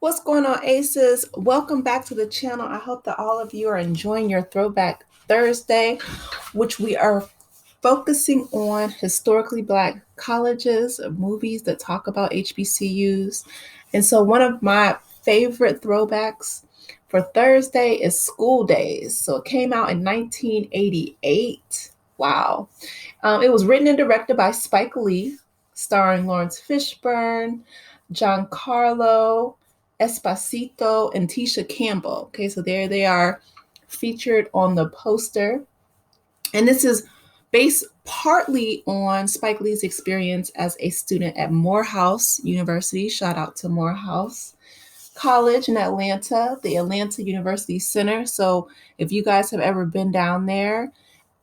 What's going on, Aces? Welcome back to the channel. I hope that all of you are enjoying your Throwback Thursday, which we are focusing on historically Black colleges, movies that talk about HBCUs. And so, one of my favorite throwbacks for Thursday is School Daze. So, it came out in 1988. Wow. It was written and directed by Spike Lee, starring Laurence Fishburne, Giancarlo Esposito, and Tisha Campbell. Okay, so there they are featured on the poster. And this is based partly on Spike Lee's experience as a student at Morehouse University. Shout out to Morehouse College in Atlanta, the Atlanta University Center. So if you guys have ever been down there,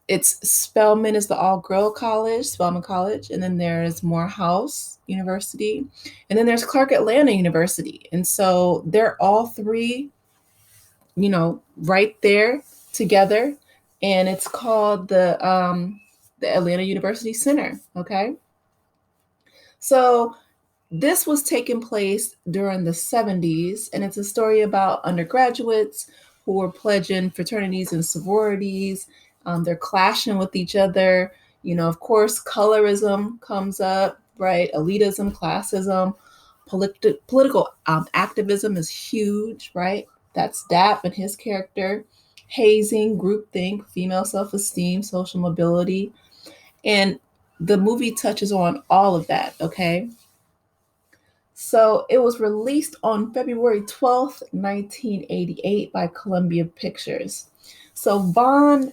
it's Spelman is the all-girl college, Spelman College, and then there's Morehouse University, and then there's Clark Atlanta University. And so they're all three, right there together, and it's called the Atlanta University Center. Okay, so this was taking place during the 70s, and it's a story about undergraduates who were pledging fraternities and sororities. They're clashing with each other. Of course, colorism comes up, right? Elitism, classism, political activism is huge, right? That's Dap and his character. Hazing, groupthink, female self-esteem, social mobility. And the movie touches on all of that, okay? So it was released on February 12th, 1988 by Columbia Pictures. So Vaughn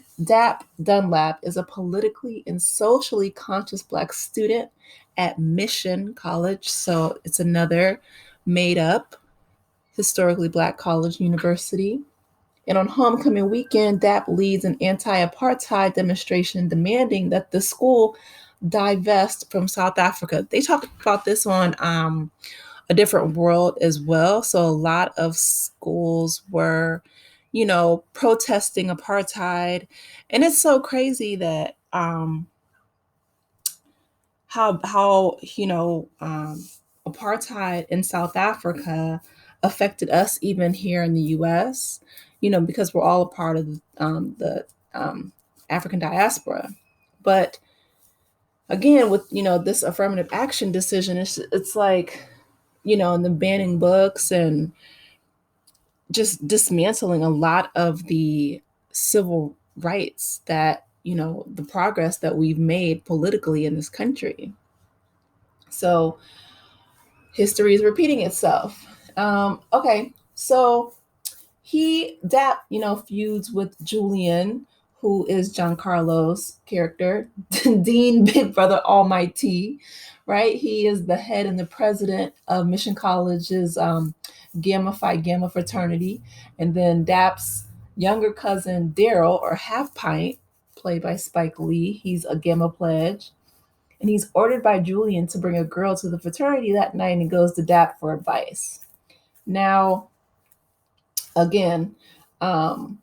Dunlap is a politically and socially conscious Black student at Mission College. So it's another made up historically Black college university. And on homecoming weekend, Dap leads an anti-apartheid demonstration demanding that the school divest from South Africa. They talked about this on A Different World as well. So a lot of schools were, protesting apartheid. And it's so crazy that how apartheid in South Africa affected us even here in the US, because we're all a part of the African diaspora. But again, with this affirmative action decision, it's like, and the banning books and just dismantling a lot of the civil rights that, the progress that we've made politically in this country. So history is repeating itself. Okay, so feuds with Julian, who is Giancarlo's character, Dean Big Brother Almighty, right? He is the head and the president of Mission College's Gamma Phi Gamma fraternity. And then Dap's younger cousin, Daryl, or Half-Pint, played by Spike Lee, he's a Gamma pledge. And he's ordered by Julian to bring a girl to the fraternity that night and goes to Dap for advice. Now, again, the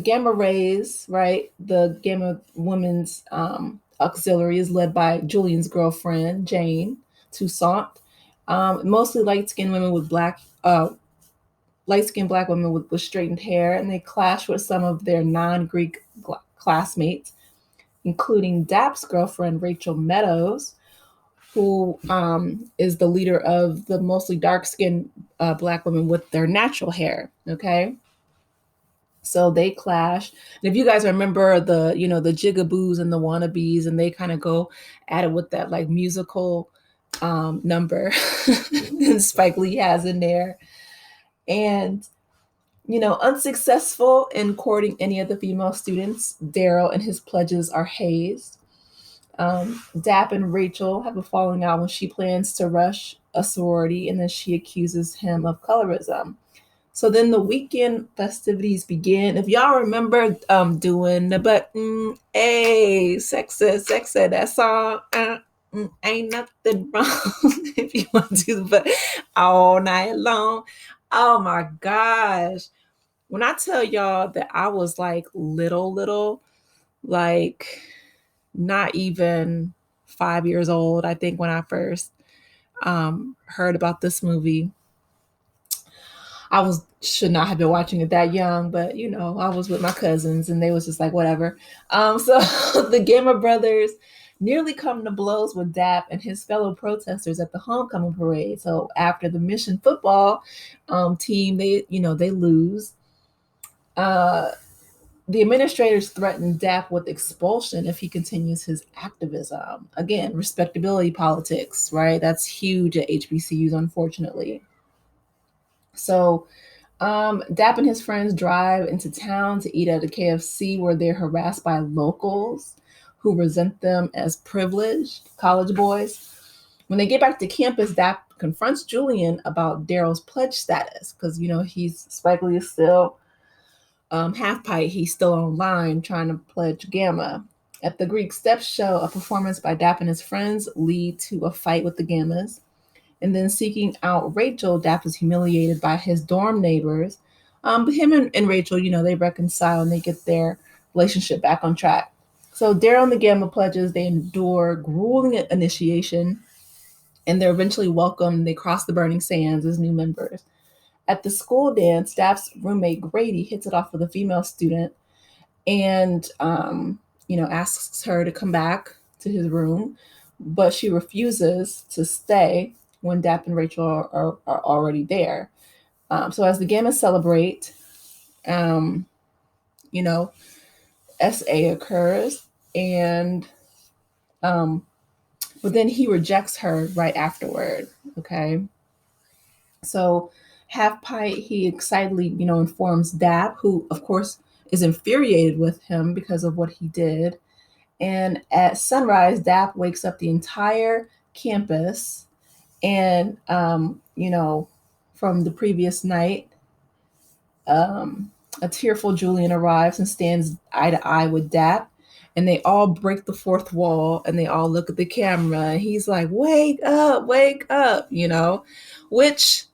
Gamma Rays, right? The Gamma Women's Auxiliary is led by Julian's girlfriend, Jane Toussaint. Mostly light-skinned women with light-skinned Black women with straightened hair, and they clash with some of their non-Greek classmates, including Dap's girlfriend, Rachel Meadows, who is the leader of the mostly dark-skinned Black women with their natural hair, okay? So they clash. And if you guys remember the jigaboos and the wannabes, and they kind of go at it with that like musical number that Spike Lee has in there. And, unsuccessful in courting any of the female students, Daryl and his pledges are hazed. Dap and Rachel have a falling out when she plans to rush a sorority, and then she accuses him of colorism. So then the weekend festivities begin. If y'all remember doing the button, hey, sexy, that song, ain't nothing wrong if you want to, but all night long. Oh my gosh. When I tell y'all that I was like little, like not even 5 years old, I think, when I first heard about this movie. should not have been watching it that young, but I was with my cousins and they was just like whatever. So the Gamma brothers nearly come to blows with Dap and his fellow protesters at the homecoming parade. So after the mission football team, they lose. Uh, the administrators threatened Dap with expulsion if he continues his activism. Again, respectability politics, right? That's huge at HBCUs, unfortunately. So Dap and his friends drive into town to eat at a KFC where they're harassed by locals who resent them as privileged college boys. When they get back to campus, Dap confronts Julian about Daryl's pledge status because, Spike Lee is still Half-Pint. He's still online trying to pledge Gamma. At the Greek Steps show, a performance by Dap and his friends lead to a fight with the Gammas. And then seeking out Rachel, Dap is humiliated by his dorm neighbors. But him and Rachel, they reconcile and they get their relationship back on track. So Daryl and the Gamma pledges, they endure grueling initiation, and they're eventually welcomed. They cross the burning sands as new members. At the school dance, Dap's roommate Grady hits it off with a female student and, asks her to come back to his room, but she refuses to stay when Dap and Rachel are already there. So as the Gammas celebrate, SA occurs, and but then he rejects her right afterward. Okay, so Half-Pint, he excitedly informs Dap, who of course is infuriated with him because of what he did. And at sunrise, Dap wakes up the entire campus, and from the previous night, a tearful Julian arrives and stands eye to eye with Dap, and they all break the fourth wall and they all look at the camera. And he's like, wake up, which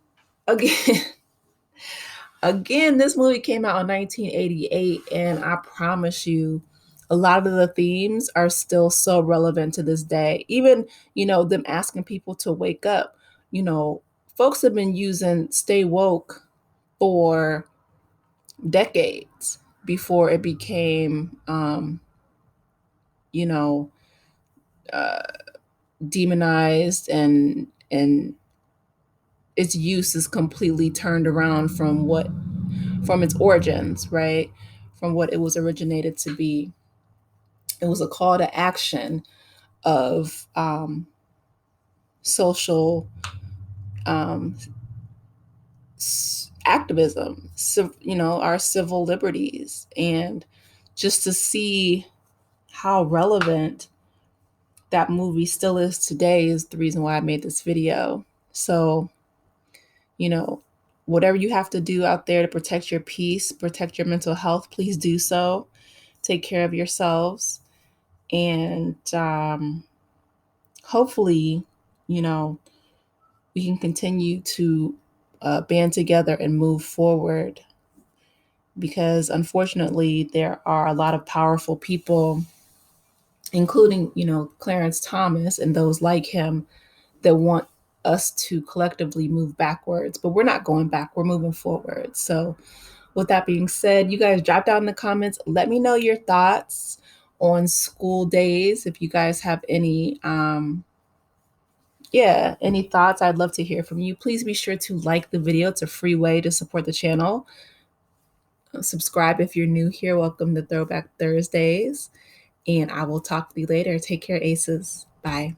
again, this movie came out in 1988, and I promise you, a lot of the themes are still so relevant to this day. Even, them asking people to wake up. Folks have been using Stay Woke for decades before it became, demonized, and its use is completely turned around from its origins, right? From what it was originated to be. It was a call to action of social activism, our civil liberties, and just to see how relevant that movie still is today is the reason why I made this video. So, whatever you have to do out there to protect your peace, protect your mental health, please do so. Take care of yourselves. And hopefully, we can continue to band together and move forward, because unfortunately there are a lot of powerful people, including, Clarence Thomas and those like him, that want us to collectively move backwards, but we're not going back, we're moving forward. So with that being said, you guys drop down in the comments, let me know your thoughts on school days. If you guys have any any thoughts, I'd love to hear from you. Please be sure to like the video. It's a free way to support the channel. Subscribe if you're new here. Welcome to Throwback Thursdays, and I will talk to you later. Take care, aces. Bye.